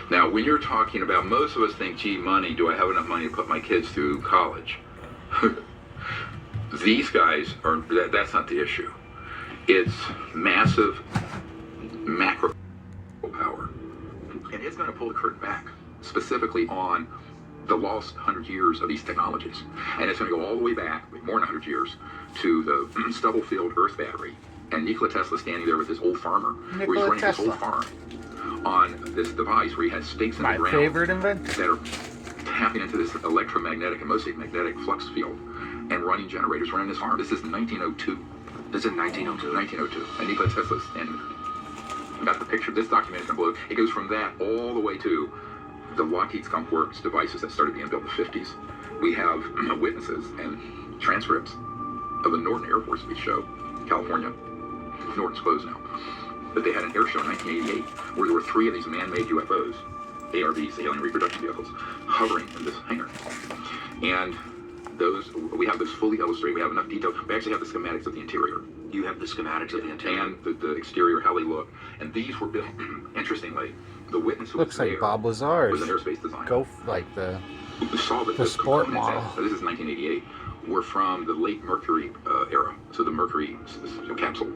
Now, when you're talking about, most of us think, gee, money, do I have enough money to put my kids through college? These guys are, that's not the issue. It's massive macro power. And it's going to pull the curtain back, specifically on the lost 100 years of these technologies. And it's going to go all the way back, more than 100 years, to the Stubblefield Earth battery. And Nikola Tesla standing there with this old farmer, where he's running this whole farm on this device where he had stakes in the ground. My favorite invention. That are tapping into this electromagnetic and mostly magnetic flux field and running generators, running this farm. This is 1902. This is 1902. 1902. And Nikola Tesla's standing there. You got the picture. This document is going to blow. It goes from that all the way to the Lockheed Skunk Works devices that started being built in the 50s. We have witnesses and transcripts of the Norton Air Force Beach show, California. Norton's closed now. But they had an air show in 1988 where there were 3 of these man-made UFOs, ARVs, alien reproduction vehicles, hovering in this hangar. And those, we have this fully illustrated. We have enough detail. We actually have the schematics of the interior. You have the schematics of the interior. And the exterior, how they look. And these were built, interestingly, the witness who Looks was like there Bob Lazar's. was an airspace designer. Go like the sport model. This is 1988. We're from the late Mercury era. So the Mercury capsule,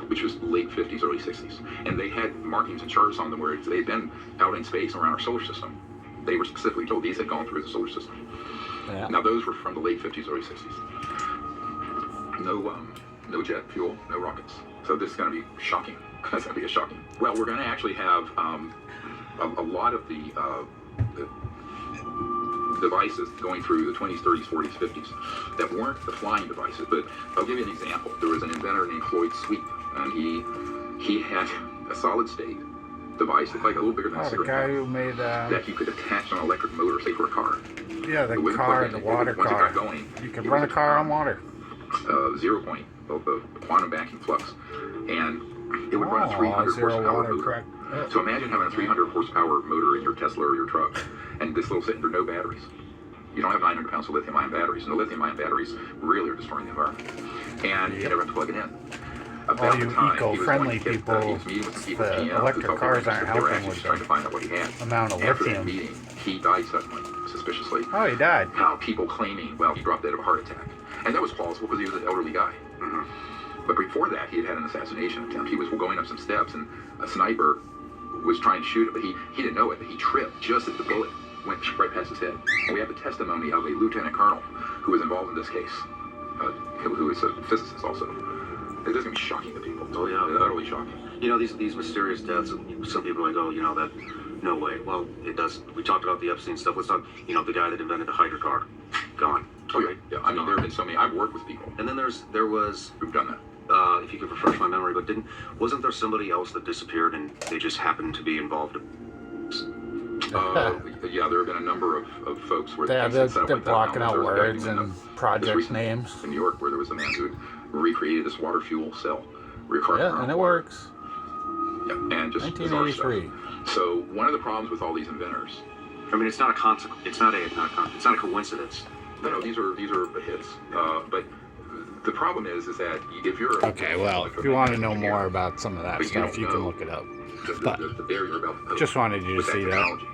which was late 50s, early 60s. And they had markings and charts on them where they had been out in space around our solar system. They were specifically told these had gone through the solar system. Yeah. Now those were from the late 50s, early 60s. No jet fuel, no rockets. So this is going to be shocking. That's going to be a shocking. Well, we're going to actually have a lot of the devices going through the 20s, 30s, 40s, 50s that weren't the flying devices. But I'll give you an example. There was an inventor named Floyd Sweet, and he had a solid state device, like a little bigger than a the cigarette guy pack, who made that you could attach an electric motor, say for a car. yeah, the With car, plug-in, the water once it car. got going, You can it run a was car on water. 0 point of the quantum vacuum flux, and it would run a 300 zero horsepower water, motor. correct. So imagine having a 300 horsepower motor in your Tesla or your truck, and this little sitting there, no batteries. You don't have 900 pounds of lithium-ion batteries, and the lithium-ion batteries really are destroying the environment. And you never have to plug it in. All you eco-friendly people, the electric cars aren't helping with trying to find out what he had. amount of After lithium. that meeting, he died suddenly, suspiciously. Oh, he died. How people claiming, well, he dropped dead of a heart attack. And that was plausible because he was an elderly guy. But before that, he had had an assassination attempt. He was going up some steps, and a sniper was trying to shoot him, but he didn't know it, but he tripped just as the bullet went right past his head. And we have the testimony of a lieutenant colonel who was involved in this case, who is a physicist also. It is going to be shocking to people. Oh, yeah. It's utterly shocking. You know, these mysterious deaths, some people are like, oh, you know, that, no way. Well, it does. We talked about the Epstein stuff. Let's talk, you know, the guy that invented the hydro car. Gone. Oh, yeah. Yeah. I mean, there have been so many. I've worked with people. And then there was who've done that. If you could refresh my memory, but wasn't there somebody else that disappeared and they just happened to be involved? Yeah, there have been a number of folks where They're blocking out words and project names. In New York, where there was a man who had recreated this water fuel cell. Yeah, and it works. Yeah, and just 1983. So one of the problems with all these inventors, I mean, it's not a consequence. It's not a coincidence. No, these are hits. But the problem is that if you're Okay, well, if you want to know more about some of that stuff, you can look it up. But the barrier about just wanted you to see that.